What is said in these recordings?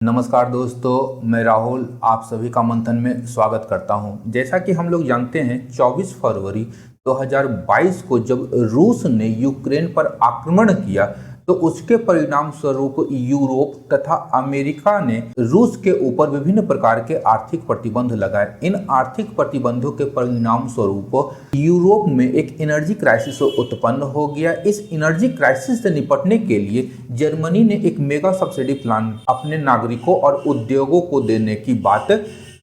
नमस्कार दोस्तों, मैं राहुल आप सभी का मंथन में स्वागत करता हूं। जैसा कि हम लोग जानते हैं 24 फरवरी 2022 को जब रूस ने यूक्रेन पर आक्रमण किया तो उसके परिणाम स्वरूप यूरोप तथा अमेरिका ने रूस के ऊपर विभिन्न प्रकार के आर्थिक प्रतिबंध लगाए। इन आर्थिक प्रतिबंधों के परिणाम स्वरूप यूरोप में एक एनर्जी क्राइसिस उत्पन्न हो गया। इस एनर्जी क्राइसिस से निपटने के लिए जर्मनी ने एक मेगा सब्सिडी प्लान अपने नागरिकों और उद्योगों को देने की बात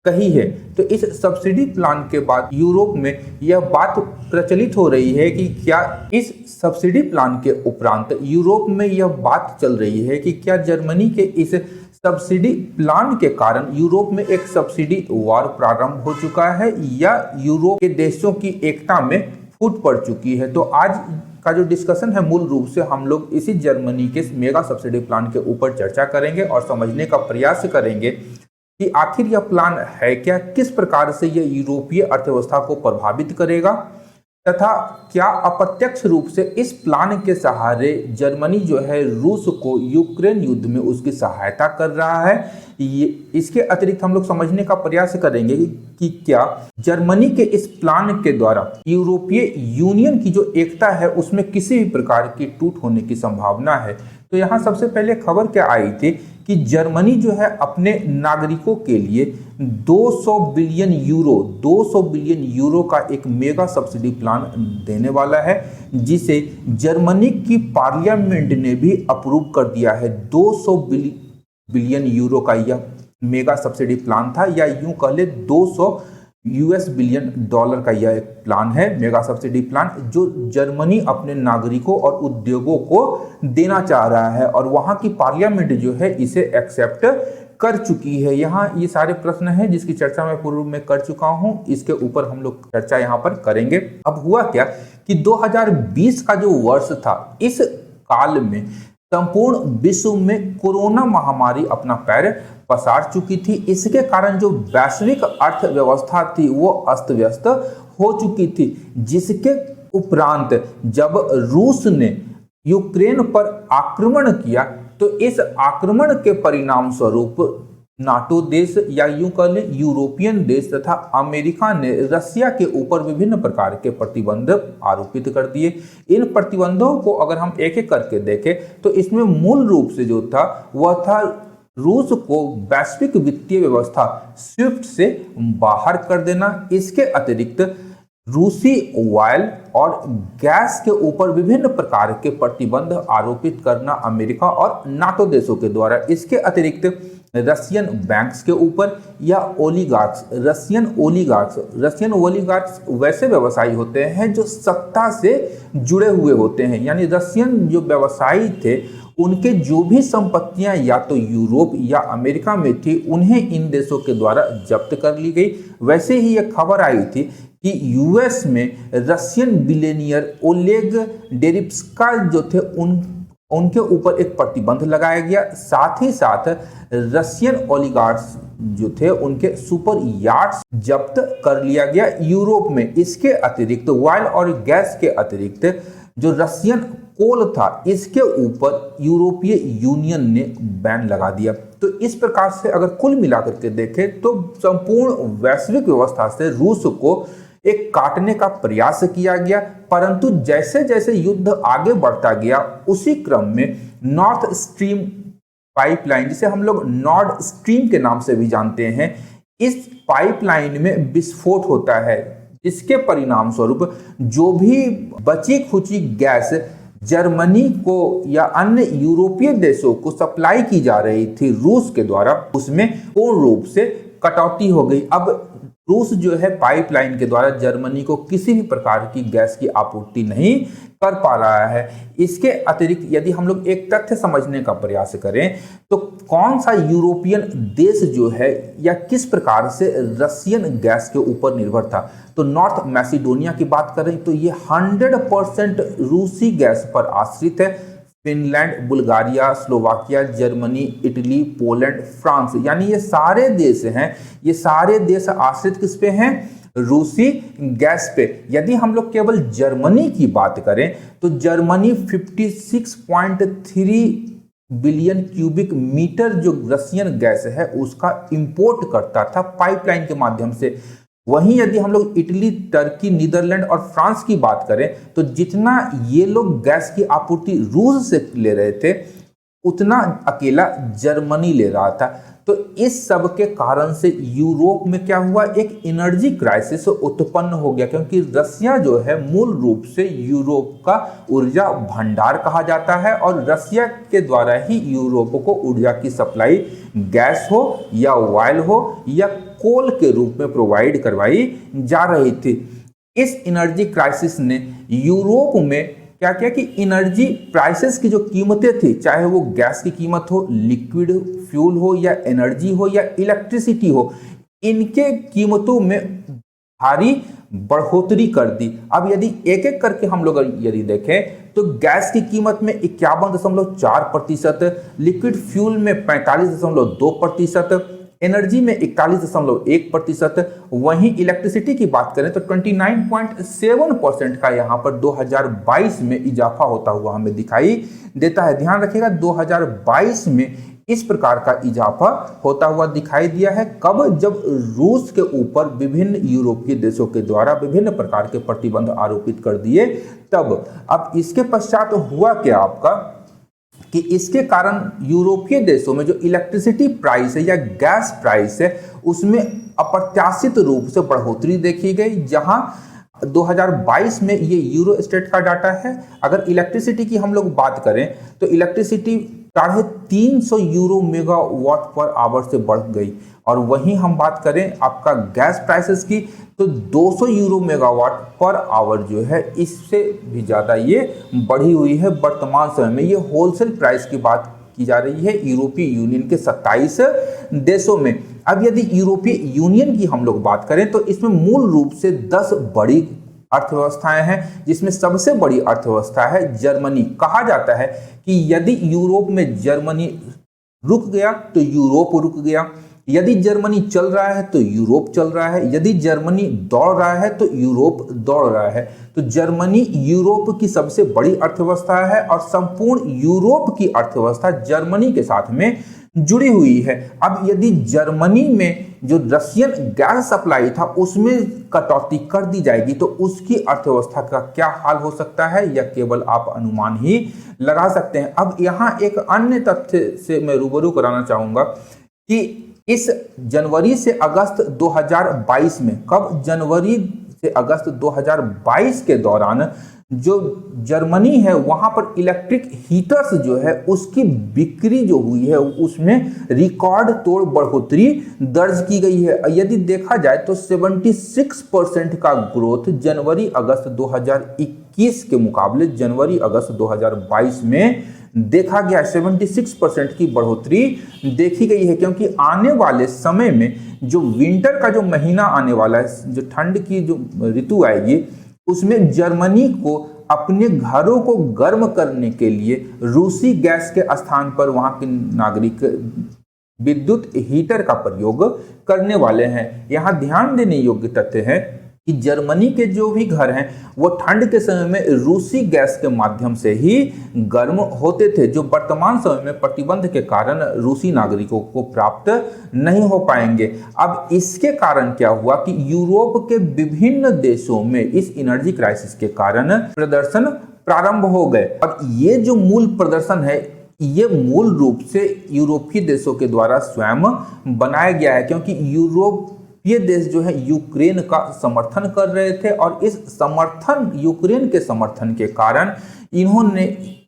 कही है। तो इस सब्सिडी प्लान के बाद यूरोप में यह बात प्रचलित हो रही है कि क्या इस सब्सिडी प्लान के उपरांत यूरोप में यह बात चल रही है कि क्या जर्मनी के इस सब्सिडी प्लान के कारण यूरोप में एक सब्सिडी वॉर प्रारंभ हो चुका है या यूरोप के देशों की एकता में फूट पड़ चुकी है। तो आज का जो डिस्कशन है मूल रूप से हम लोग इसी जर्मनी के मेगा सब्सिडी प्लान के ऊपर चर्चा करेंगे और समझने का प्रयास करेंगे कि आखिर यह प्लान है क्या, किस प्रकार से यह यूरोपीय अर्थव्यवस्था को प्रभावित करेगा तथा क्या अप्रत्यक्ष रूप से इस प्लान के सहारे जर्मनी जो है रूस को यूक्रेन युद्ध में उसकी सहायता कर रहा है। इसके अतिरिक्त हम लोग समझने का प्रयास करेंगे कि क्या जर्मनी के इस प्लान के द्वारा यूरोपीय यूनियन की जो एकता है उसमें किसी भी प्रकार की टूट होने की संभावना है। तो यहाँ सबसे पहले खबर क्या आई थी कि जर्मनी जो है अपने नागरिकों के लिए 200 बिलियन यूरो का एक मेगा सब्सिडी प्लान देने वाला है, जिसे जर्मनी की पार्लियामेंट ने भी अप्रूव कर दिया है। 200 बिलियन यूरो का यह मेगा सब्सिडी प्लान था, या यूं कह ले 200 यूएस बिलियन डॉलर का यह एक प्लान है, मेगा सब्सिडी प्लान, जो जर्मनी अपने नागरिकों और उद्योगों को देना चाह रहा है और वहां की पार्लियामेंट जो है इसे एक्सेप्ट कर चुकी है। यहाँ ये सारे प्रश्न हैं जिसकी चर्चा मैं पूर्व में कर चुका हूं, इसके ऊपर हम लोग चर्चा यहाँ पर करेंगे। अब हुआ क्या कि 2020 का जो वर्ष था, इस काल में संपूर्ण विश्व में कोरोना महामारी अपना पैर पसार चुकी थी। इसके कारण जो वैश्विक अर्थव्यवस्था थी वो अस्त व्यस्त हो चुकी थी, जिसके उपरांत जब रूस ने यूक्रेन पर आक्रमण किया तो इस आक्रमण के परिणाम स्वरूप नाटो देश या यूं कह लें यूरोपियन देश तथा अमेरिका ने रसिया के ऊपर विभिन्न प्रकार के प्रतिबंध आरोपित कर दिए। इन प्रतिबंधों को अगर हम एक एक करके देखें तो इसमें मूल रूप से जो था वह था रूस को वैश्विक वित्तीय व्यवस्था स्विफ्ट से बाहर कर देना। इसके अतिरिक्त रूसी ऑयल और गैस के ऊपर विभिन्न प्रकार के प्रतिबंध आरोपित करना अमेरिका और नाटो देशों के द्वारा। इसके अतिरिक्त रशियन बैंक्स के ऊपर या ओलिगार्क्स, रशियन ओलिगार्क्स वैसे व्यवसायी होते हैं जो सत्ता से जुड़े हुए होते हैं, यानी रशियन जो व्यवसायी थे उनके जो भी संपत्तियां या तो यूरोप या अमेरिका में थी उन्हें इन देशों के द्वारा जब्त कर ली गई। वैसे ही एक खबर आई थी कि यूएस में रशियन बिलियनियर ओलेग डेरिप्स्का जो थे उनके ऊपर एक प्रतिबंध लगाया गया। साथ ही साथ रशियन ओलिगार्क्स जो थे उनके सुपर याट्स जब्त कर लिया गया यूरोप में। इसके अतिरिक्त ऑयल और गैस के अतिरिक्त जो रशियन कोल था इसके ऊपर यूरोपीय यूनियन ने बैन लगा दिया। तो इस प्रकार से अगर कुल मिलाकर के देखें तो संपूर्ण वैश्विक व्यवस्था से रूस को एक काटने का प्रयास किया गया, परंतु जैसे जैसे युद्ध आगे बढ़ता गया उसी क्रम में नॉर्थ स्ट्रीम पाइपलाइन, जिसे हम लोग नॉर्ड स्ट्रीम के नाम से भी जानते हैं, इस पाइपलाइन में विस्फोट होता है। इसके परिणाम स्वरूप जो भी बची खुची गैस जर्मनी को या अन्य यूरोपीय देशों को सप्लाई की जा रही थी रूस के द्वारा, उसमें पूर्ण रूप से कटौती हो गई। अब रूस जो है पाइपलाइन के द्वारा जर्मनी को किसी भी प्रकार की गैस की आपूर्ति नहीं कर पा रहा है। इसके अतिरिक्त यदि हम लोग एक तथ्य समझने का प्रयास करें तो कौन सा यूरोपियन देश जो है या किस प्रकार से रशियन गैस के ऊपर निर्भर था, तो नॉर्थ मैसिडोनिया की बात करें तो ये 100% रूसी गैस पर आश्रित है। Finland, Bulgaria, Slovakia, Germany, Italy, Poland, France, यानी ये सारे देश हैं, ये सारे देश आश्रित किस पे हैं? रूसी गैस पे। यदि हम लोग केवल जर्मनी की बात करें तो जर्मनी 56.3 बिलियन क्यूबिक मीटर जो रशियन गैस है उसका इंपोर्ट करता था पाइपलाइन के माध्यम से। वहीं यदि हम लोग इटली, टर्की, नीदरलैंड और फ्रांस की बात करें तो जितना ये लोग गैस की आपूर्ति रूस से ले रहे थे उतना अकेला जर्मनी ले रहा था। तो इस सब के कारण से यूरोप में क्या हुआ, एक एनर्जी क्राइसिस उत्पन्न हो गया, क्योंकि रसिया जो है मूल रूप से यूरोप का ऊर्जा भंडार कहा जाता है और रसिया के द्वारा ही यूरोप को ऊर्जा की सप्लाई गैस हो या ऑयल हो या कोल के रूप में प्रोवाइड करवाई जा रही थी। इस एनर्जी क्राइसिस ने यूरोप में क्या किया कि एनर्जी प्राइसेस की जो कीमतें थी, चाहे वो गैस की कीमत हो, लिक्विड फ्यूल हो या एनर्जी हो या इलेक्ट्रिसिटी हो, इनके कीमतों में भारी बढ़ोतरी कर दी। अब यदि एक एक करके हम लोग यदि देखें तो गैस की कीमत में 51.4%, लिक्विड फ्यूल में 45.2%, एनर्जी में 41.1%, वहीं इलेक्ट्रिसिटी की बात करें तो 29.7% का यहाँ पर 2022 में इजाफा होता हुआ हमें दिखाई देता है। ध्यान रखिएगा 2022 में इस प्रकार का इजाफा होता हुआ दिखाई दिया है। कब? जब रूस के ऊपर विभिन्न यूरोपीय देशों के द्वारा विभिन्न प्रकार के प्रतिबंध आरोपित कर दिए तब। अब इसके पश्चात हुआ क्या आपका कि इसके कारण यूरोपीय देशों में जो इलेक्ट्रिसिटी प्राइस है या गैस प्राइस है उसमें अप्रत्याशित रूप से बढ़ोतरी देखी गई। जहां 2022 में ये यूरोस्टेट का डाटा है। अगर इलेक्ट्रिसिटी की हम लोग बात करें तो electricity 350 euro megawatt per hour से बढ़ गई, और वहीं हम बात करें आपका गैस प्राइसेस की तो 200 यूरो मेगावाट पर आवर जो है इससे भी ज़्यादा ये बढ़ी हुई है वर्तमान समय में। ये होलसेल प्राइस की बात की जा रही है यूरोपीय यूनियन के 27 देशों में। अब यदि यूरोपीय यूनियन की हम लोग बात करें तो इसमें मूल रूप से 10 बड़ी अर्थव्यवस्थाएं हैं, जिसमें सबसे बड़ी अर्थव्यवस्था है जर्मनी। कहा जाता है कि यदि यूरोप में जर्मनी रुक गया तो यूरोप रुक गया, यदि जर्मनी चल रहा है तो यूरोप चल रहा है, यदि जर्मनी दौड़ रहा है तो यूरोप दौड़ रहा है। तो जर्मनी यूरोप की सबसे बड़ी अर्थव्यवस्था है और संपूर्ण यूरोप की अर्थव्यवस्था जर्मनी के साथ में जुड़ी हुई है। अब यदि जर्मनी में जो रशियन गैस सप्लाई था उसमें कटौती कर दी जाएगी तो उसकी अर्थव्यवस्था का क्या हाल हो सकता है, यह केवल आप अनुमान ही लगा सकते हैं। अब यहाँ एक अन्य तथ्य से मैं रूबरू कराना चाहूंगा कि इस जनवरी से अगस्त 2022 में, कब? जनवरी से अगस्त 2022 के दौरान जो जर्मनी है वहां पर इलेक्ट्रिक हीटर्स जो है उसकी बिक्री जो हुई है उसमें रिकॉर्ड तोड़ बढ़ोतरी दर्ज की गई है। यदि देखा जाए तो 76% का ग्रोथ जनवरी अगस्त 2021 के मुकाबले जनवरी अगस्त 2022 में देखा गया। 76% की बढ़ोतरी देखी गई है, क्योंकि आने वाले समय में जो विंटर का जो महीना आने वाला है, जो ठंड की जो ऋतु आएगी, उसमें जर्मनी को अपने घरों को गर्म करने के लिए रूसी गैस के स्थान पर वहां के नागरिक विद्युत हीटर का प्रयोग करने वाले हैं। यहाँ ध्यान देने योग्य तथ्य है कि जर्मनी के जो भी घर हैं वो ठंड के समय में रूसी गैस के माध्यम से ही गर्म होते थे, जो वर्तमान समय में प्रतिबंध के कारण रूसी नागरिकों को प्राप्त नहीं हो पाएंगे। अब इसके कारण क्या हुआ कि यूरोप के विभिन्न देशों में इस एनर्जी क्राइसिस के कारण प्रदर्शन प्रारंभ हो गए। अब ये जो मूल प्रदर्शन है ये मूल रूप से यूरोपीय देशों के द्वारा स्वयं बनाया गया है, क्योंकि ये देश जो है यूक्रेन का समर्थन कर रहे थे और इस समर्थन, यूक्रेन के समर्थन के कारण इन्होंने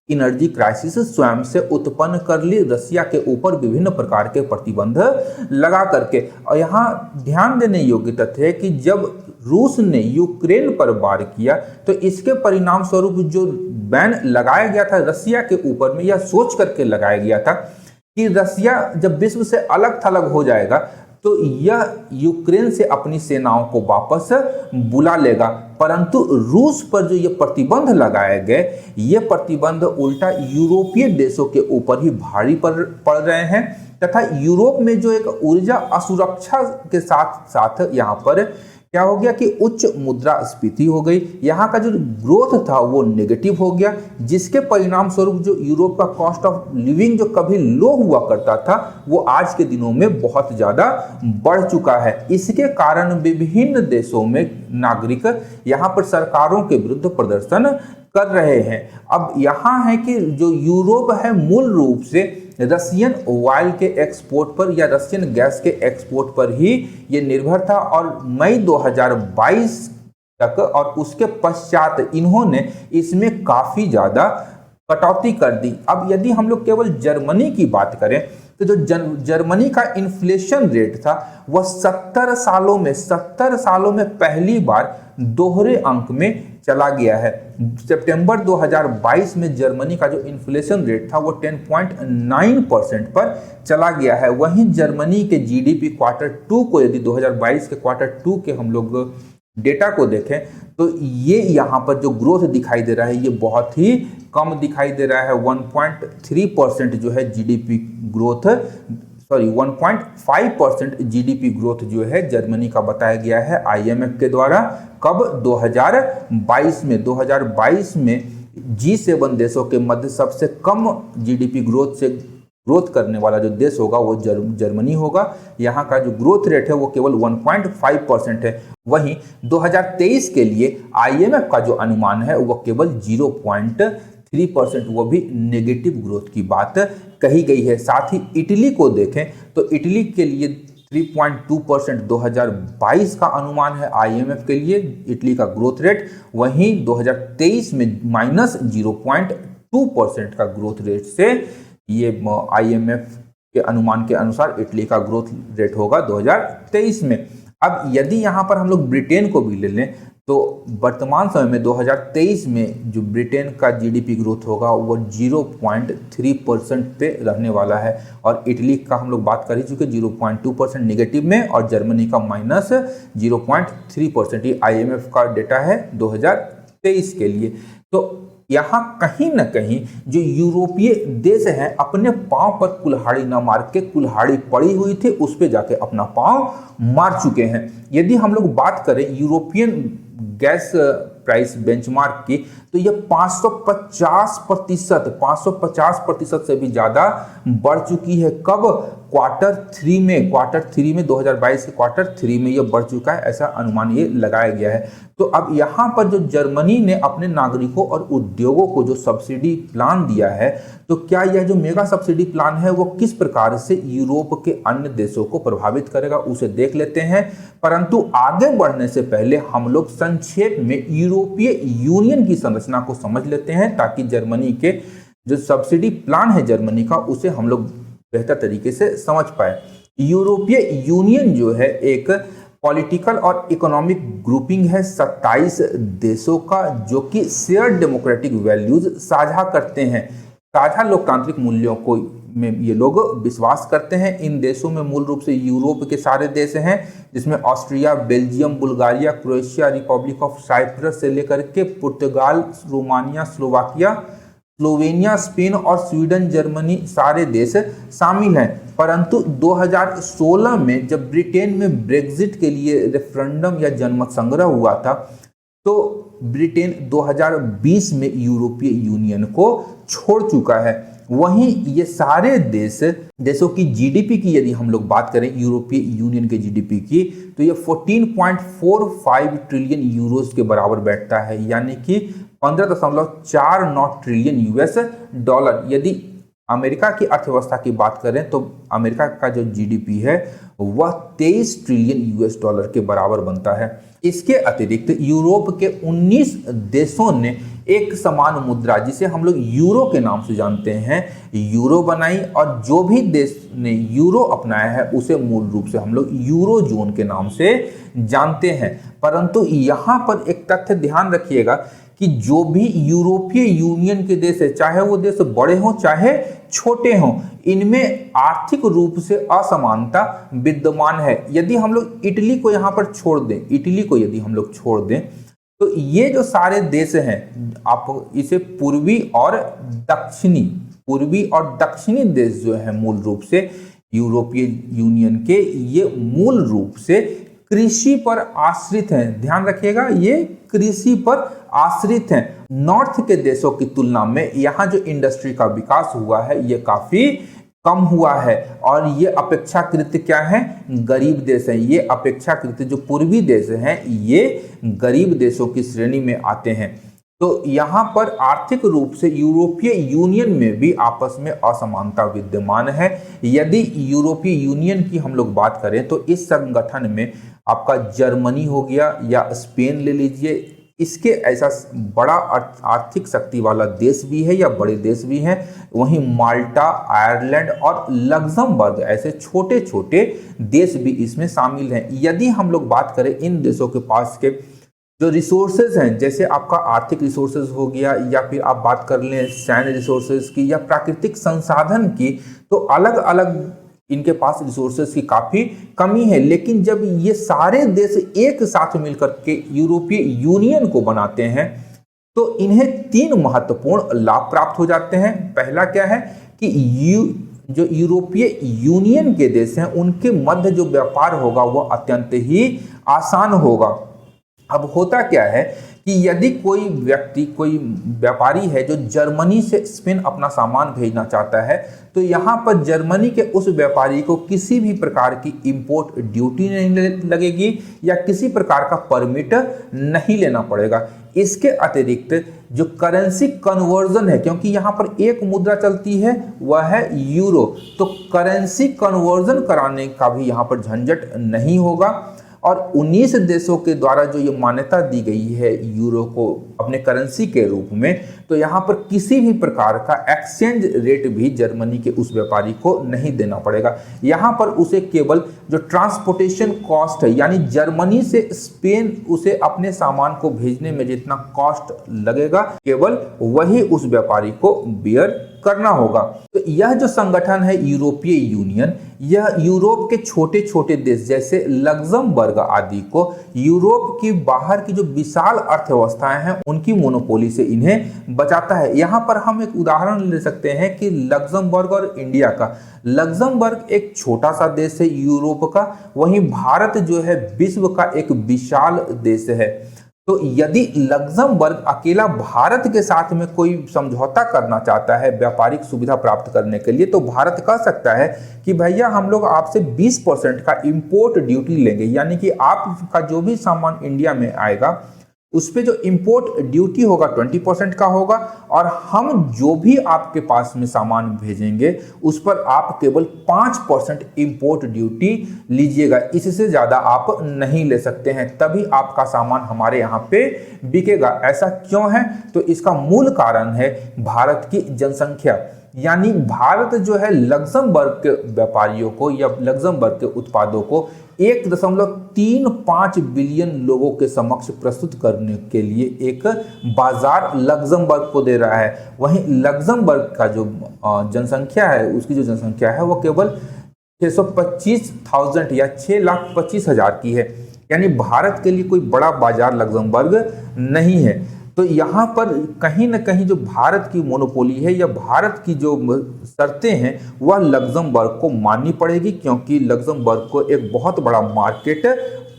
एनर्जी क्राइसिस स्वयं से उत्पन्न कर ली, रसिया के ऊपर विभिन्न प्रकार के प्रतिबंध लगा करके। और यहाँ ध्यान देने योग्य तथ्य है कि जब रूस ने यूक्रेन पर वार किया तो इसके परिणाम स्वरूप जो बैन लगाया गया था रसिया के ऊपर में, यह सोच करके लगाया गया था कि रसिया जब विश्व से अलग थलग हो जाएगा तो यह यूक्रेन से अपनी सेनाओं को वापस बुला लेगा। परंतु रूस पर जो ये प्रतिबंध लगाए गए, ये प्रतिबंध उल्टा यूरोपीय देशों के ऊपर ही भारी पड़ रहे हैं तथा यूरोप में जो एक ऊर्जा असुरक्षा के साथ साथ यहाँ पर क्या हो गया कि उच्च मुद्रास्फीति हो गई, यहाँ का जो ग्रोथ था वो नेगेटिव हो गया, जिसके परिणाम स्वरूप जो यूरोप का कॉस्ट ऑफ लिविंग जो कभी लो हुआ करता था वो आज के दिनों में बहुत ज़्यादा बढ़ चुका है। इसके कारण विभिन्न देशों में नागरिक यहाँ पर सरकारों के विरुद्ध प्रदर्शन कर रहे हैं। अब यहाँ है कि जो यूरोप है मूल रूप से रशियन ऑयल के एक्सपोर्ट पर या रशियन गैस के एक्सपोर्ट पर ही ये निर्भर था, और मई 2022 तक और उसके पश्चात इन्होंने इसमें काफ़ी ज़्यादा कटौती कर दी। अब यदि हम लोग केवल जर्मनी की बात करें तो जो जर्मनी का इन्फ्लेशन रेट था वह 70 सालों में पहली बार दोहरे अंक में चला गया है। सितंबर 2022 में जर्मनी का जो इन्फ्लेशन रेट था वो 10.9% पर चला गया है। वहीं जर्मनी के जीडीपी क्वार्टर 2 को यदि 2022 के क्वार्टर 2 के हम लोग डेटा को देखें तो ये यहाँ पर जो ग्रोथ दिखाई दे रहा है ये बहुत ही कम दिखाई दे रहा है। 1.3% जो है जीडीपी ग्रोथ, 1.5% जीडीपी ग्रोथ जो है जर्मनी का बताया गया है आईएमएफ के द्वारा। कब? 2022 में G7 देशों के मध्य सबसे कम जीडीपी ग्रोथ करने वाला जो देश होगा वो जर्मनी होगा। यहाँ का जो ग्रोथ रेट है वो केवल 1.5% है। वहीं 2023 के लिए आईएमएफ का जो अनुमान है वो केवल 0.3%, वो भी नेगेटिव ग्रोथ की बात कही गई है। साथ ही इटली को देखें तो इटली के लिए 3.2% 2022 का अनुमान है आईएमएफ के लिए इटली का ग्रोथ रेट। वहीं 2023 में -0.2% का ग्रोथ रेट से ये आईएमएफ के अनुमान के अनुसार इटली का ग्रोथ रेट होगा 2023 में। अब यदि यहाँ पर हम लोग ब्रिटेन को भी ले लें तो वर्तमान समय में 2023 में जो ब्रिटेन का जीडीपी ग्रोथ होगा वो 0.3% पे रहने वाला है, और इटली का हम लोग बात कर ही चुके 0.2% नेगेटिव में, और जर्मनी का -0.3%। ये आईएमएफ का डेटा है 2023 के लिए। तो यहाँ कहीं ना कहीं जो यूरोपीय देश हैं अपने पांव पर कुल्हाड़ी न मार के, कुल्हाड़ी पड़ी हुई थी उस पर जाके अपना पांव मार चुके हैं। यदि हम लोग बात करें यूरोपियन गैस प्राइस बेंचमार्क की तो यह 550% से भी ज़्यादा बढ़ चुकी है। कब? क्वार्टर थ्री में 2022 के क्वार्टर 3 में यह बढ़ चुका है, ऐसा अनुमान ये लगाया गया है। तो अब यहाँ पर जो जर्मनी ने अपने नागरिकों और उद्योगों को जो सब्सिडी प्लान दिया है, तो क्या यह जो मेगा सब्सिडी प्लान है वो किस प्रकार से यूरोप के अन्य देशों को प्रभावित करेगा उसे देख लेते हैं। परंतु आगे बढ़ने से पहले हम लोग संक्षेप में यूरोपीय यूनियन की संरचना को समझ लेते हैं, ताकि जर्मनी के जो सब्सिडी प्लान है जर्मनी का उसे हम लोग बेहतर तरीके से समझ पाए। यूरोपीय यूनियन जो है एक पॉलिटिकल और इकोनॉमिक ग्रुपिंग है 27 देशों का, जो कि शेयर डेमोक्रेटिक वैल्यूज साझा करते हैं। साझा लोकतांत्रिक मूल्यों को में ये लोग विश्वास करते हैं। इन देशों में मूल रूप से यूरोप के सारे देश हैं, जिसमें Austria, Belgium, Bulgaria, Croatia, Republic of Cyprus से लेकर के पुर्तगाल, रोमानिया, स्लोवाकिया, स्लोवेनिया, स्पेन और स्वीडन, जर्मनी सारे देश शामिल हैं। परंतु 2016 में जब ब्रिटेन में ब्रेग्जिट के लिए रेफरेंडम या जनमत संग्रह हुआ था, तो ब्रिटेन 2020 में यूरोपीय यूनियन को छोड़ चुका है। वहीं ये सारे देशों की जीडीपी की यदि हम लोग बात करें यूरोपीय यूनियन के जीडीपी की, तो ये 14.45 ट्रिलियन यूरोस के बराबर बैठता है, यानी कि 15.49 ट्रिलियन यूएस डॉलर। यदि अमेरिका की अर्थव्यवस्था की बात करें तो अमेरिका का जो जीडीपी है वह 23 ट्रिलियन यूएस डॉलर के बराबर बनता है। इसके अतिरिक्त यूरोप के 19 देशों ने एक समान मुद्रा, जिसे हम लोग यूरो के नाम से जानते हैं, यूरो बनाई, और जो भी देश ने यूरो अपनाया है उसे मूल रूप से हम लोग यूरो जोन के नाम से जानते हैं। परंतु यहाँ पर एक तथ्य ध्यान रखिएगा कि जो भी यूरोपीय यूनियन के देश है, चाहे वो देश बड़े हों चाहे छोटे हों, इनमें आर्थिक रूप से असमानता विद्यमान है। यदि हम लोग इटली को यहाँ पर छोड़ दें, तो ये जो सारे देश हैं, आप इसे पूर्वी और दक्षिणी देश जो है मूल रूप से यूरोपीय यूनियन के, ये मूल रूप से कृषि पर आश्रित हैं। ध्यान रखिएगा, ये कृषि पर आश्रित हैं। नॉर्थ के देशों की तुलना में यहाँ जो इंडस्ट्री का विकास हुआ है ये काफी कम हुआ है, और ये अपेक्षाकृत क्या है, गरीब देश हैं। ये अपेक्षाकृत जो पूर्वी देश हैं ये गरीब देशों की श्रेणी में आते हैं। तो यहाँ पर आर्थिक रूप से यूरोपीय यूनियन में भी आपस में असमानता विद्यमान है। यदि यूरोपीय यूनियन की हम लोग बात करें तो इस संगठन में आपका जर्मनी हो गया या स्पेन ले लीजिए, इसके ऐसा बड़ा आर्थिक शक्ति वाला देश भी है या बड़े देश भी हैं। वहीं माल्टा, आयरलैंड और लग्जमबर्ग ऐसे छोटे छोटे देश भी इसमें शामिल हैं। यदि हम लोग बात करें इन देशों के पास के जो रिसोर्सेज हैं, जैसे आपका आर्थिक रिसोर्सेज हो गया या फिर आप बात कर लें सैन्य रिसोर्सेज की या प्राकृतिक संसाधन की, तो अलग अलग इनके पास रिसोर्सेज की काफी कमी है। लेकिन जब ये सारे देश एक साथ मिलकर के यूरोपीय यूनियन को बनाते हैं तो इन्हें तीन महत्वपूर्ण लाभ प्राप्त हो जाते हैं। पहला क्या है कि जो यूरोपीय यूनियन के देश हैं उनके मध्य जो व्यापार होगा वह अत्यंत ही आसान होगा। अब होता क्या है कि यदि कोई व्यक्ति, कोई व्यापारी है जो जर्मनी से स्पेन अपना सामान भेजना चाहता है, तो यहाँ पर जर्मनी के उस व्यापारी को किसी भी प्रकार की इंपोर्ट ड्यूटी नहीं लगेगी या किसी प्रकार का परमिट नहीं लेना पड़ेगा। इसके अतिरिक्त जो करेंसी कन्वर्जन है, क्योंकि यहाँ पर एक मुद्रा चलती है वह है यूरो, तो करेंसी कन्वर्जन कराने का भी यहाँ पर झंझट नहीं होगा। और 19 देशों के द्वारा जो ये मान्यता दी गई है यूरो को अपने करेंसी के रूप में, तो यहाँ पर किसी भी प्रकार का एक्सचेंज रेट भी जर्मनी के उस व्यापारी को नहीं देना पड़ेगा। यहाँ पर उसे केवल जो ट्रांसपोर्टेशन कॉस्ट है, यानी जर्मनी से स्पेन उसे अपने सामान को भेजने में जितना कॉस्ट लगेगा केवल वही उस व्यापारी को बियर करना होगा। तो यह जो संगठन है यूरोपीय यूनियन, यह यूरोप के छोटे छोटे देश जैसे लग्जमबर्ग आदि को यूरोप की बाहर की जो विशाल अर्थव्यवस्थाएं हैं उनकी मोनोपोली से इन्हें बचाता है। यहाँ पर हम एक उदाहरण ले सकते हैं कि लग्जमबर्ग और इंडिया का। लग्जमबर्ग एक छोटा सा देश है यूरोप का, वहीं भारत जो है विश्व का एक विशाल देश है। तो यदि लग्जमबर्ग अकेला भारत के साथ में कोई समझौता करना चाहता है व्यापारिक सुविधा प्राप्त करने के लिए, तो भारत कह सकता है कि भैया हम लोग आपसे 20% का इंपोर्ट ड्यूटी लेंगे, यानी कि आपका जो भी सामान इंडिया में आएगा उस पे जो इंपोर्ट ड्यूटी होगा 20% का होगा, और हम जो भी आपके पास में सामान भेजेंगे उस पर आप केवल 5% इंपोर्ट ड्यूटी लीजिएगा, इससे ज़्यादा आप नहीं ले सकते हैं, तभी आपका सामान हमारे यहाँ पे बिकेगा। ऐसा क्यों है? तो इसका मूल कारण है भारत की जनसंख्या। यानी भारत जो है लग्जमबर्ग के व्यापारियों को या लग्जमबर्ग के उत्पादों को 1.35 बिलियन लोगों के समक्ष प्रस्तुत करने के लिए एक बाजार लग्जमबर्ग को दे रहा है। वहीं लग्जमबर्ग का जो जनसंख्या है, उसकी जो जनसंख्या है वो केवल 625,000 या 6,25,000 की है। यानी भारत के लिए कोई बड़ा बाजार लग्जमबर्ग नहीं है। तो यहाँ पर कहीं ना कहीं जो भारत की मोनोपोली है या भारत की जो शर्तें हैं वह लग्जमबर्ग को माननी पड़ेगी, क्योंकि लग्जमबर्ग को एक बहुत बड़ा मार्केट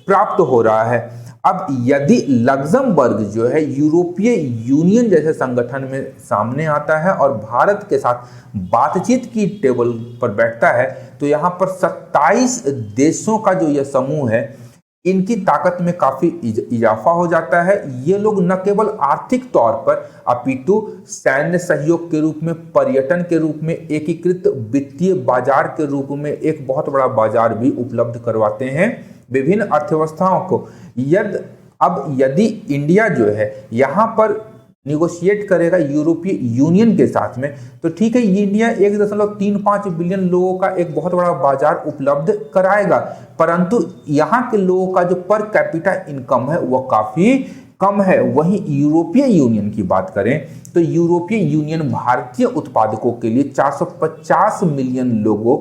प्राप्त हो रहा है। अब यदि लग्जमबर्ग जो है यूरोपीय यूनियन जैसे संगठन में सामने आता है और भारत के साथ बातचीत की टेबल पर बैठता है, तो यहाँ पर 27 देशों का जो यह समूह है इनकी ताकत में काफी इजाफा हो जाता है। ये लोग न केवल आर्थिक तौर पर अपितु सैन्य सहयोग के रूप में, पर्यटन के रूप में, एकीकृत वित्तीय बाजार के रूप में एक बहुत बड़ा बाजार भी उपलब्ध करवाते हैं विभिन्न अर्थव्यवस्थाओं को। यदि इंडिया जो है यहाँ पर निगोशिएट करेगा यूरोपीय यूनियन के साथ में, तो ठीक है, ये इंडिया 1.35 बिलियन लोगों का एक बहुत बड़ा बाजार उपलब्ध कराएगा, परंतु यहाँ के लोगों का जो पर कैपिटा इनकम है वह काफी कम है। वहीं यूरोपीय यूनियन की बात करें तो यूरोपीय यूनियन भारतीय उत्पादकों के लिए 450 मिलियन लोगों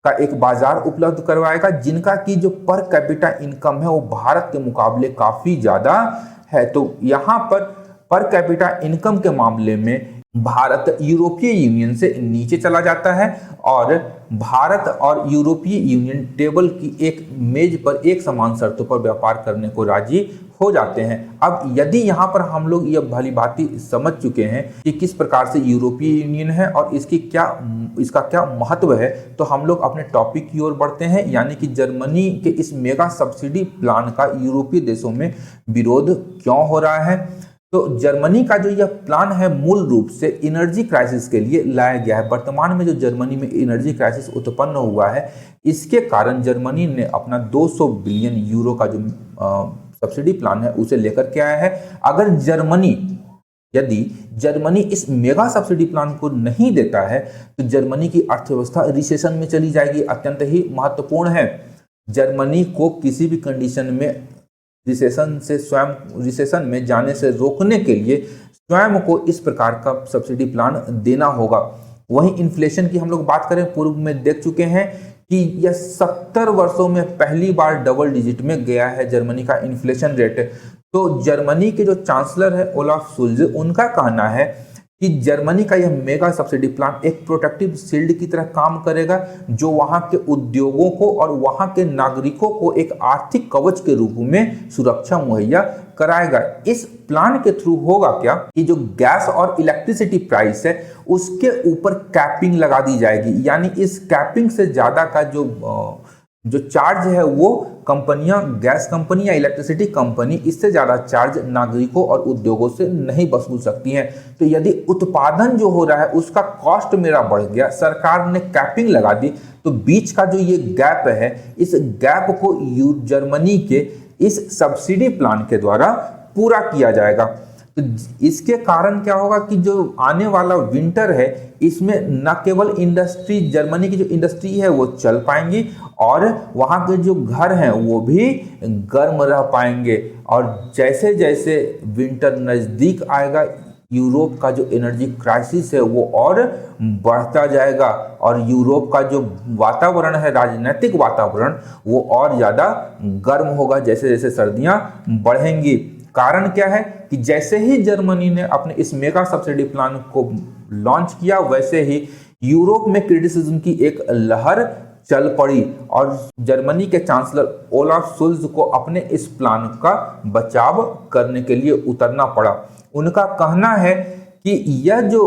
का एक बाजार उपलब्ध करवाएगा, जिनका की जो पर कैपिटा इनकम है वो भारत के मुकाबले काफी ज्यादा है। तो यहाँ पर कैपिटा इनकम के मामले में भारत यूरोपीय यूनियन से नीचे चला जाता है और भारत और यूरोपीय यूनियन टेबल की एक मेज पर एक समान शर्तों पर व्यापार करने को राजी हो जाते हैं। अब यदि यहाँ पर हम लोग ये भली भांति समझ चुके हैं कि किस प्रकार से यूरोपीय यूनियन है और इसका क्या महत्व है, तो हम लोग अपने टॉपिक की ओर बढ़ते हैं, यानी कि जर्मनी के इस मेगा सब्सिडी प्लान का यूरोपीय देशों में विरोध क्यों हो रहा है। तो जर्मनी का जो यह प्लान है मूल रूप से एनर्जी क्राइसिस के लिए लाया गया है। वर्तमान में जो जर्मनी में एनर्जी क्राइसिस उत्पन्न हुआ है, इसके कारण जर्मनी ने अपना 200 बिलियन यूरो का जो सब्सिडी प्लान है उसे लेकर के आया है। अगर यदि जर्मनी इस मेगा सब्सिडी प्लान को नहीं देता है तो जर्मनी की अर्थव्यवस्था रिसेशन में चली जाएगी। अत्यंत ही महत्वपूर्ण है, जर्मनी को किसी भी कंडीशन में रिसेशन में जाने से रोकने के लिए स्वयं को इस प्रकार का सब्सिडी प्लान देना होगा। वहीं इन्फ्लेशन की हम लोग बात करें, पूर्व में देख चुके हैं कि यह 70 वर्षों में पहली बार डबल डिजिट में गया है जर्मनी का इन्फ्लेशन रेट। तो जर्मनी के जो चांसलर है ओलाफ शुल्ज, उनका कहना है कि जर्मनी का यह मेगा सब्सिडी प्लान एक प्रोटेक्टिव शील्ड की तरह काम करेगा, जो वहां के उद्योगों को और वहां के नागरिकों को एक आर्थिक कवच के रूप में सुरक्षा मुहैया कराएगा। इस प्लान के थ्रू होगा क्या कि जो गैस और इलेक्ट्रिसिटी प्राइस है उसके ऊपर कैपिंग लगा दी जाएगी, यानी इस कैपिंग से ज्यादा का जो चार्ज है वो कंपनियां, गैस कंपनी या इलेक्ट्रिसिटी कंपनी, इससे ज्यादा चार्ज नागरिकों और उद्योगों से नहीं वसूल सकती हैं। तो यदि उत्पादन जो हो रहा है उसका कॉस्ट मेरा बढ़ गया, सरकार ने कैपिंग लगा दी, तो बीच का जो ये गैप है, इस गैप को जर्मनी के इस सब्सिडी प्लान के द्वारा पूरा किया जाएगा। तो इसके कारण क्या होगा कि जो आने वाला विंटर है इसमें न केवल इंडस्ट्री, जर्मनी की जो इंडस्ट्री है वो चल पाएंगी और वहाँ के जो घर हैं वो भी गर्म रह पाएंगे। और जैसे जैसे विंटर नज़दीक आएगा, यूरोप का जो एनर्जी क्राइसिस है वो और बढ़ता जाएगा और यूरोप का जो वातावरण है, राजनीतिक वातावरण, वो और ज़्यादा गर्म होगा जैसे जैसे सर्दियाँ बढ़ेंगी। कारण क्या है कि जैसे ही जर्मनी ने अपने इस मेगा सब्सिडी प्लान को लॉन्च किया, वैसे ही यूरोप में क्रिटिसिज्म की एक लहर चल पड़ी और जर्मनी के चांसलर ओलाफ शुल्ज को अपने इस प्लान का बचाव करने के लिए उतरना पड़ा। उनका कहना है कि यह जो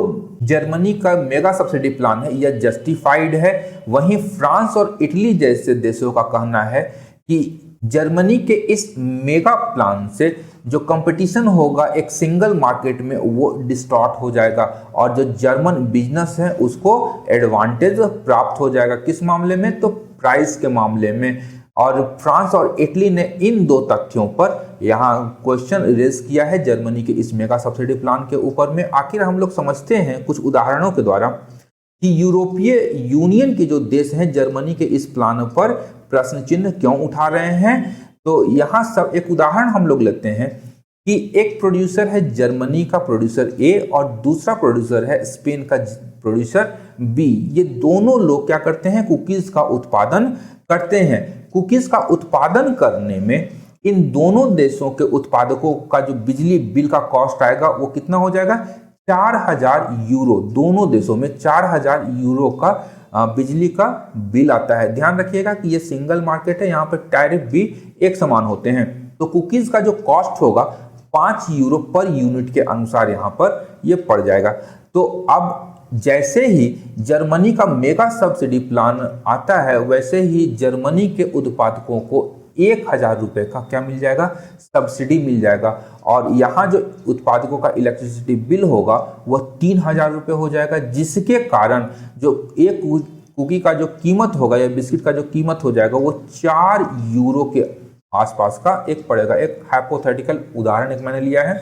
जर्मनी का मेगा सब्सिडी प्लान है यह जस्टिफाइड है। वहीं फ्रांस और इटली जैसे देशों का कहना है कि जर्मनी के इस मेगा प्लान से जो कंपटीशन होगा एक सिंगल मार्केट में वो डिस्टॉर्ट हो जाएगा और जो जर्मन बिजनेस है उसको एडवांटेज प्राप्त हो जाएगा। किस मामले में? तो प्राइस के मामले में। और फ्रांस और इटली ने इन दो तथ्यों पर यहाँ क्वेश्चन रेज किया है जर्मनी के इस मेगा सब्सिडी प्लान के ऊपर में। आखिर हम लोग समझते हैं कुछ उदाहरणों के द्वारा कि यूरोपीय यूनियन के जो देश हैं जर्मनी के इस प्लान पर प्रश्न चिन्ह क्यों उठा रहे हैं। तो यहाँ सब एक उदाहरण हम लोग लेते हैं कि एक प्रोड्यूसर है जर्मनी का प्रोड्यूसर ए और दूसरा प्रोड्यूसर है स्पेन का प्रोड्यूसर बी। ये दोनों लोग क्या करते हैं? कुकीज का उत्पादन करते हैं। कुकीज का उत्पादन करने में इन दोनों देशों के उत्पादकों का जो बिजली बिल का कॉस्ट आएगा वो कितना हो जाएगा? 4000 यूरो। दोनों देशों में 4000 यूरो का बिजली का बिल आता है। ध्यान रखिएगा कि ये सिंगल मार्केट है, यहाँ पर टैरिफ भी एक समान होते हैं। तो कुकीज का जो कॉस्ट होगा 5 यूरो पर यूनिट के अनुसार यहाँ पर ये पड़ जाएगा। तो अब जैसे ही जर्मनी का मेगा सब्सिडी प्लान आता है वैसे ही जर्मनी के उत्पादकों को 1000 रुपये का क्या मिल जाएगा? सब्सिडी मिल जाएगा। और यहाँ जो उत्पादकों का इलेक्ट्रिसिटी बिल होगा वह 3000 रुपये हो जाएगा, जिसके कारण जो एक कुकी का जो कीमत होगा या बिस्किट का जो कीमत हो जाएगा वो 4 यूरो के आसपास का एक पड़ेगा। एक हाइपोथेटिकल उदाहरण एक मैंने लिया है।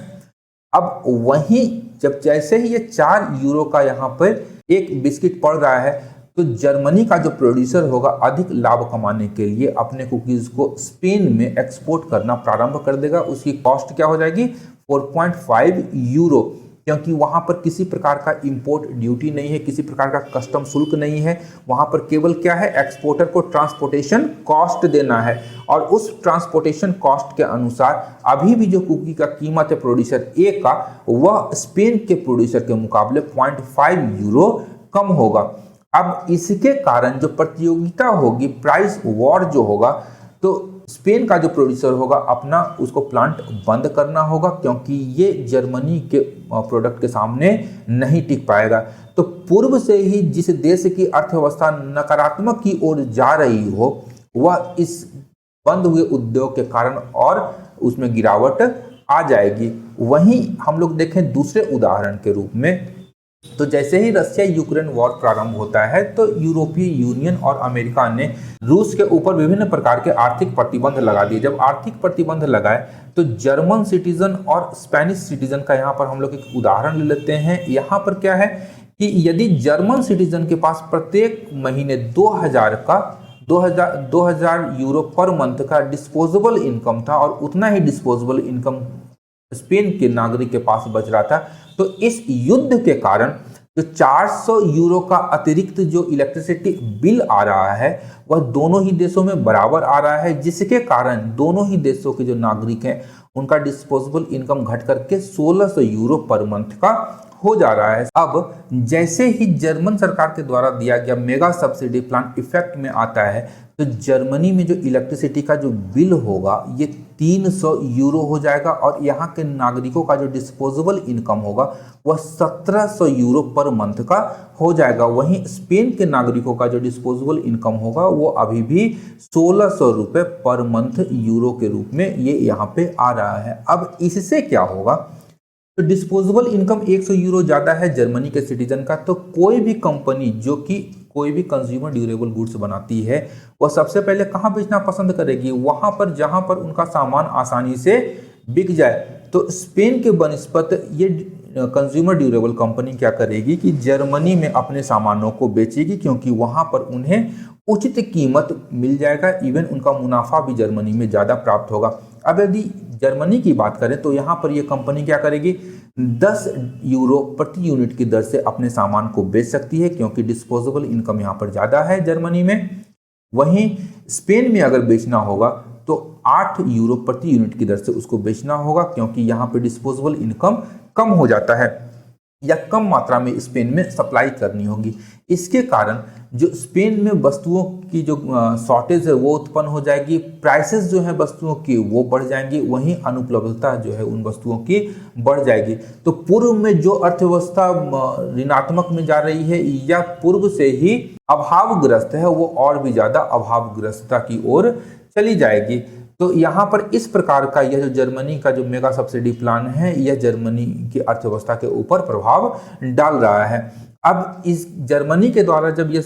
अब वहीं जब जैसे ही ये 4 यूरो का यहाँ पर एक बिस्किट पड़ रहा है तो जर्मनी का जो प्रोड्यूसर होगा अधिक लाभ कमाने के लिए अपने कुकीज को स्पेन में एक्सपोर्ट करना प्रारंभ कर देगा। उसकी कॉस्ट क्या हो जाएगी? 4.5 यूरो। क्योंकि वहाँ पर किसी प्रकार का इंपोर्ट ड्यूटी नहीं है, किसी प्रकार का कस्टम शुल्क नहीं है। वहाँ पर केवल क्या है, एक्सपोर्टर को ट्रांसपोर्टेशन कॉस्ट देना है और उस ट्रांसपोर्टेशन कॉस्ट के अनुसार अभी भी जो कुकी का कीमत है प्रोड्यूसर ए का, वह स्पेन के प्रोड्यूसर के मुकाबले 0.5 यूरो कम होगा। अब इसके कारण जो प्रतियोगिता होगी, प्राइस वॉर जो होगा, तो स्पेन का जो प्रोड्यूसर होगा अपना उसको प्लांट बंद करना होगा, क्योंकि ये जर्मनी के प्रोडक्ट के सामने नहीं टिक पाएगा। तो पूर्व से ही जिस देश की अर्थव्यवस्था नकारात्मक की ओर जा रही हो, वह इस बंद हुए उद्योग के कारण और उसमें गिरावट आ जाएगी। वहीं हम लोग देखें दूसरे उदाहरण के रूप में, तो जैसे ही रशिया यूक्रेन वॉर प्रारंभ होता है तो यूरोपीय यूनियन और अमेरिका ने रूस के ऊपर विभिन्न प्रकार के आर्थिक प्रतिबंध लगा दिए। जब आर्थिक प्रतिबंध लगाए तो जर्मन सिटीजन और स्पेनिश सिटीजन का यहाँ पर हम लोग एक उदाहरण ले लेते हैं। यहाँ पर क्या है कि यदि जर्मन सिटीजन के पास प्रत्येक महीने 2000 यूरो पर मंथ का डिस्पोजेबल इनकम था और उतना ही डिस्पोजेबल इनकम स्पेन के नागरिक के पास बच रहा था, तो इस युद्ध के कारण जो 400 यूरो का अतिरिक्त जो इलेक्ट्रिसिटी बिल आ रहा है वह दोनों ही देशों में बराबर आ रहा है, जिसके कारण दोनों ही देशों के जो नागरिक हैं उनका डिस्पोजेबल इनकम घट करके 1600 यूरो पर मंथ का हो जा रहा है। अब जैसे ही जर्मन सरकार के द्वारा दिया गया मेगा सब्सिडी प्लान इफेक्ट में आता है, तो जर्मनी में जो इलेक्ट्रिसिटी का जो बिल होगा ये 300 यूरो हो जाएगा और यहाँ के नागरिकों का जो डिस्पोजेबल इनकम होगा वह 1700 यूरो पर मंथ का हो जाएगा। वहीं स्पेन के नागरिकों का जो डिस्पोजेबल इनकम होगा वो अभी भी 1600 रुपये पर मंथ यूरो के रूप में ये यहाँ पे आ रहा है। अब इससे क्या होगा, तो डिस्पोजेबल इनकम 100 यूरो ज़्यादा है जर्मनी के सिटीजन का, तो कोई भी कंपनी जो कि कोई भी कंज्यूमर ड्यूरेबल गुड्स बनाती है वह सबसे पहले कहाँ बेचना पसंद करेगी, वहाँ पर जहाँ पर उनका सामान आसानी से बिक जाए। तो स्पेन के बनस्पत ये कंज्यूमर ड्यूरेबल कंपनी क्या करेगी कि जर्मनी में अपने सामानों को बेचेगी, क्योंकि वहाँ पर उन्हें उचित कीमत मिल जाएगा, इवन उनका मुनाफा भी जर्मनी में ज़्यादा प्राप्त होगा। अब यदि जर्मनी की बात करें तो यहाँ पर ये कंपनी क्या करेगी, 10 यूरो प्रति यूनिट की दर से अपने सामान को बेच सकती है, क्योंकि डिस्पोजेबल इनकम यहाँ पर ज़्यादा है जर्मनी में। वहीं स्पेन में अगर बेचना होगा तो 8 यूरो प्रति यूनिट की दर से उसको बेचना होगा, क्योंकि यहाँ पर डिस्पोजेबल इनकम कम हो जाता है या कम मात्रा में स्पेन में सप्लाई करनी होगी। इसके कारण जो स्पेन में वस्तुओं की जो शॉर्टेज है वो उत्पन्न हो जाएगी, प्राइसेस जो है वस्तुओं की वो बढ़ जाएंगी, वहीं अनुपलब्धता जो है उन वस्तुओं की बढ़ जाएगी। तो पूर्व में जो अर्थव्यवस्था ऋणात्मक में जा रही है या पूर्व से ही अभावग्रस्त है, वो और भी ज़्यादा अभावग्रस्तता की ओर चली जाएगी। तो यहाँ पर इस प्रकार का यह जो जर्मनी का जो मेगा सब्सिडी प्लान है यह जर्मनी की अर्थव्यवस्था के ऊपर प्रभाव डाल रहा है। अब इस जर्मनी के द्वारा जब यह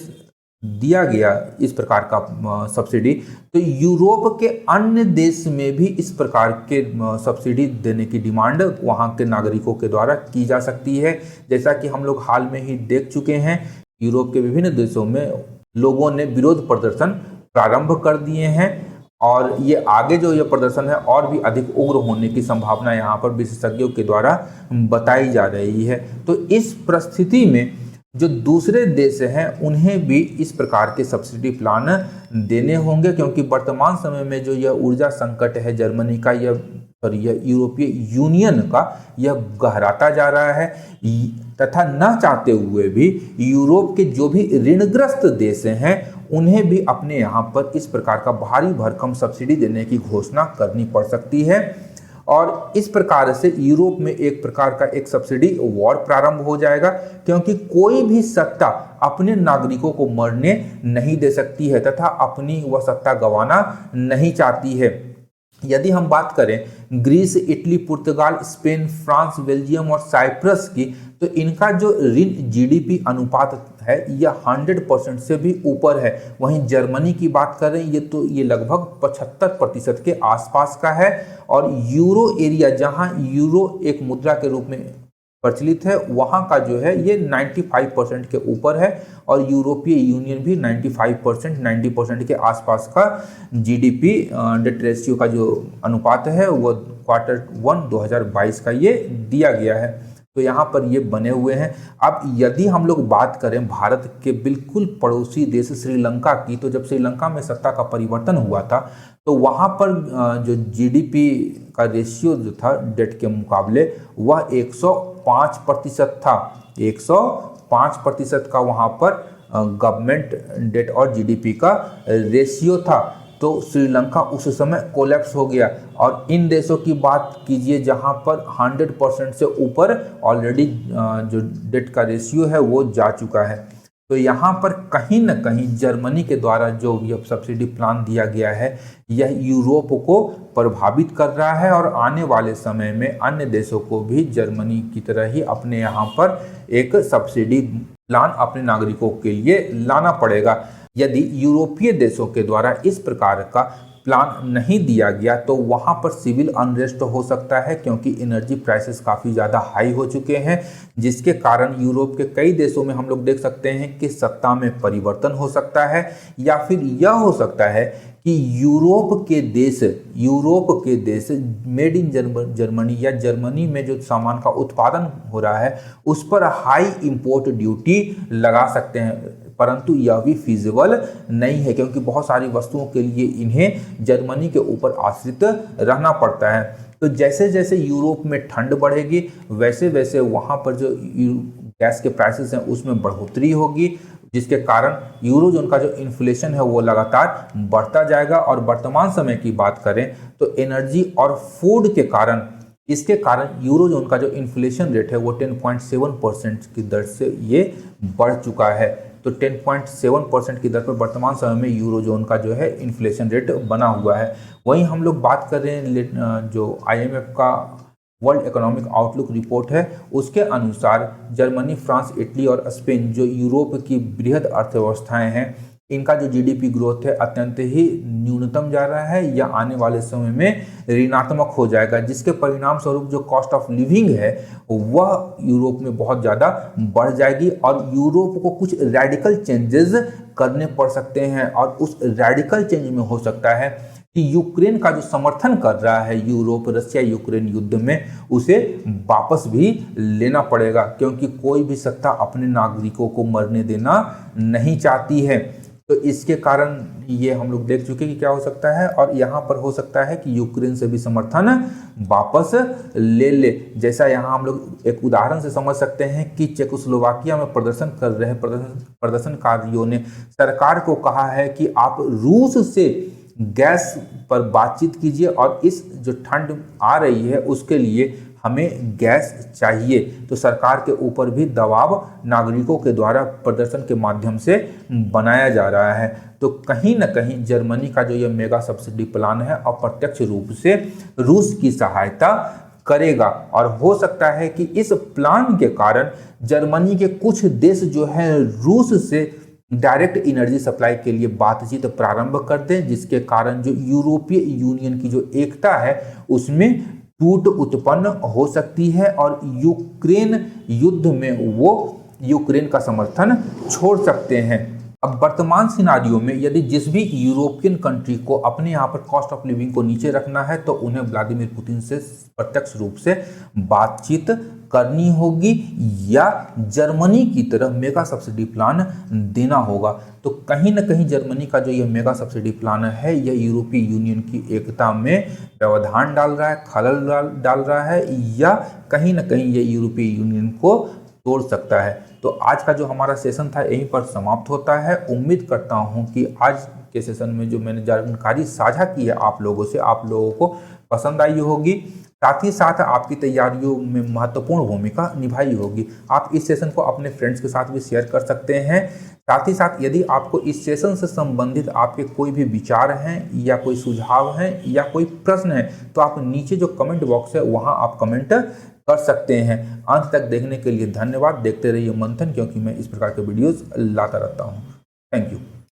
दिया गया इस प्रकार का सब्सिडी, तो यूरोप के अन्य देश में भी इस प्रकार के सब्सिडी देने की डिमांड वहाँ के नागरिकों के द्वारा की जा सकती है। जैसा कि हम लोग हाल में ही देख चुके हैं, यूरोप के विभिन्न देशों में लोगों ने विरोध प्रदर्शन प्रारंभ कर दिए हैं और ये आगे जो ये प्रदर्शन है और भी अधिक उग्र होने की संभावना यहाँ पर विशेषज्ञों के द्वारा बताई जा रही है। तो इस परिस्थिति में जो दूसरे देश हैं उन्हें भी इस प्रकार के सब्सिडी प्लान देने होंगे, क्योंकि वर्तमान समय में जो यह ऊर्जा संकट है जर्मनी का, यह यूरोपीय यूनियन का, यह गहराता जा रहा है तथा न चाहते हुए भी यूरोप के जो भी ऋणग्रस्त देश हैं उन्हें भी अपने यहाँ पर इस प्रकार का भारी भरकम सब्सिडी देने की घोषणा करनी पड़ सकती है। और इस प्रकार से यूरोप में एक प्रकार का एक सब्सिडी वॉर प्रारंभ हो जाएगा, क्योंकि कोई भी सत्ता अपने नागरिकों को मरने नहीं दे सकती है तथा अपनी वह सत्ता गंवाना नहीं चाहती है। यदि हम बात करें ग्रीस, इटली, पुर्तगाल, स्पेन, फ्रांस, बेल्जियम और साइप्रस की, तो इनका जो ऋण जीडीपी अनुपात है यह 100% से भी ऊपर है। वहीं जर्मनी की बात करें ये लगभग 75% के आसपास का है। और यूरो एरिया, जहां यूरो एक मुद्रा के रूप में प्रचलित है, वहां का जो है ये 95% के ऊपर है और यूरोपीय यूनियन भी 90% के आसपास का जीडीपी डेट रेशियो का जो अनुपात है वो Q1 2022 का ये दिया गया है। तो यहाँ पर ये बने हुए हैं। अब यदि हम लोग बात करें भारत के बिल्कुल पड़ोसी देश श्रीलंका की, तो जब श्रीलंका में सत्ता का परिवर्तन हुआ था तो वहाँ पर जो जीडीपी का रेशियो जो था डेट के मुकाबले वह 105% था। 105% का वहाँ पर गवर्नमेंट डेट और जीडीपी का रेशियो था। तो श्रीलंका उस समय कोलैप्स हो गया। और इन देशों की बात कीजिए जहां पर 100% से ऊपर ऑलरेडी जो डेट का रेशियो है वो जा चुका है। तो यहाँ पर कहीं न कहीं जर्मनी के द्वारा जो यह सब्सिडी प्लान दिया गया है यह यूरोप को प्रभावित कर रहा है और आने वाले समय में अन्य देशों को भी जर्मनी की तरह ही अपने यहाँ पर एक सब्सिडी प्लान अपने नागरिकों के लिए लाना पड़ेगा। यदि यूरोपीय देशों के द्वारा इस प्रकार का प्लान नहीं दिया गया तो वहां पर सिविल अनरेस्ट हो सकता है, क्योंकि एनर्जी प्राइसेस काफ़ी ज़्यादा हाई हो चुके हैं, जिसके कारण यूरोप के कई देशों में हम लोग देख सकते हैं कि सत्ता में परिवर्तन हो सकता है। या फिर यह हो सकता है कि यूरोप के देश मेड इन जर्मनी या जर्मनी में जो सामान का उत्पादन हो रहा है उस पर हाई इंपोर्ट ड्यूटी लगा सकते हैं, परंतु यह भी फिजिबल नहीं है, क्योंकि बहुत सारी वस्तुओं के लिए इन्हें जर्मनी के ऊपर आश्रित रहना पड़ता है। तो जैसे जैसे यूरोप में ठंड बढ़ेगी वैसे वैसे वहाँ पर जो गैस के प्राइसेस हैं उसमें बढ़ोतरी होगी, जिसके कारण यूरोजोन का जो इन्फ्लेशन है वो लगातार बढ़ता जाएगा। और वर्तमान समय की बात करें तो एनर्जी और फूड के कारण इसके कारण यूरोजोन का जो इन्फ्लेशन रेट है वो 10.7% की दर से ये बढ़ चुका है। तो 10.7% की दर पर वर्तमान समय में यूरोजोन का जो है इन्फ्लेशन रेट बना हुआ है। वहीं हम लोग बात कर रहे हैं जो IMF का वर्ल्ड इकोनॉमिक आउटलुक रिपोर्ट है उसके अनुसार जर्मनी, फ्रांस, इटली और स्पेन जो यूरोप की बृहद अर्थव्यवस्थाएं हैं इनका जो जीडीपी ग्रोथ है अत्यंत ही न्यूनतम जा रहा है या आने वाले समय में ऋणात्मक हो जाएगा, जिसके परिणाम स्वरूप जो कॉस्ट ऑफ लिविंग है वह यूरोप में बहुत ज़्यादा बढ़ जाएगी और यूरोप को कुछ रेडिकल चेंजेस करने पड़ सकते हैं। और उस रेडिकल चेंज में हो सकता है कि यूक्रेन का जो समर्थन कर रहा है यूरोप रशिया यूक्रेन युद्ध में उसे वापस भी लेना पड़ेगा, क्योंकि कोई भी सत्ता अपने नागरिकों को मरने देना नहीं चाहती है। तो इसके कारण ये हम लोग देख चुके कि क्या हो सकता है, और यहाँ पर हो सकता है कि यूक्रेन से भी समर्थन वापस ले ले। जैसा यहाँ हम लोग एक उदाहरण से समझ सकते हैं कि चेकोस्लोवाकिया में प्रदर्शन कर रहे प्रदर्शनकारियों ने सरकार को कहा है कि आप रूस से गैस पर बातचीत कीजिए और इस जो ठंड आ रही है उसके लिए हमें गैस चाहिए। तो सरकार के ऊपर भी दबाव नागरिकों के द्वारा प्रदर्शन के माध्यम से बनाया जा रहा है। तो कहीं ना कहीं जर्मनी का जो ये मेगा सब्सिडी प्लान है अप्रत्यक्ष रूप से रूस की सहायता करेगा, और हो सकता है कि इस प्लान के कारण जर्मनी के कुछ देश जो है रूस से डायरेक्ट एनर्जी सप्लाई के लिए बातचीत प्रारंभ कर दें, जिसके कारण जो यूरोपीय यूनियन की जो एकता है उसमें टूट उत्पन्न हो सकती है और यूक्रेन युद्ध में वो यूक्रेन का समर्थन छोड़ सकते हैं। अब वर्तमान सिनारियो में यदि जिस भी यूरोपियन कंट्री को अपने यहाँ पर कॉस्ट ऑफ लिविंग को नीचे रखना है तो उन्हें व्लादिमीर पुतिन से प्रत्यक्ष रूप से बातचीत करनी होगी या जर्मनी की तरह मेगा सब्सिडी प्लान देना होगा। तो कहीं ना कहीं जर्मनी का जो ये मेगा सब्सिडी प्लान है यह यूरोपीय यूनियन की एकता में व्यवधान डाल रहा है, खलल डाल रहा है, या कहीं ना कहीं ये यूरोपीय यूनियन को तोड़ सकता है। तो आज का जो हमारा सेशन था यहीं पर समाप्त होता है। उम्मीद करता हूँ कि आज के सेशन में जो मैंने जानकारी साझा की है आप लोगों से, आप लोगों को पसंद आई होगी, साथ ही साथ आपकी तैयारियों में महत्वपूर्ण भूमिका निभाई होगी। आप इस सेशन को अपने फ्रेंड्स के साथ भी शेयर कर सकते हैं। साथ ही साथ यदि आपको इस सेशन से संबंधित आपके कोई भी विचार हैं या कोई सुझाव हैं या कोई प्रश्न है तो आप नीचे जो कमेंट बॉक्स है वहां आप कमेंट कर सकते हैं। अंत तक देखने के लिए धन्यवाद। देखते रहिए मंथन, क्योंकि मैं इस प्रकार के वीडियोस लाता रहता हूं। Thank you.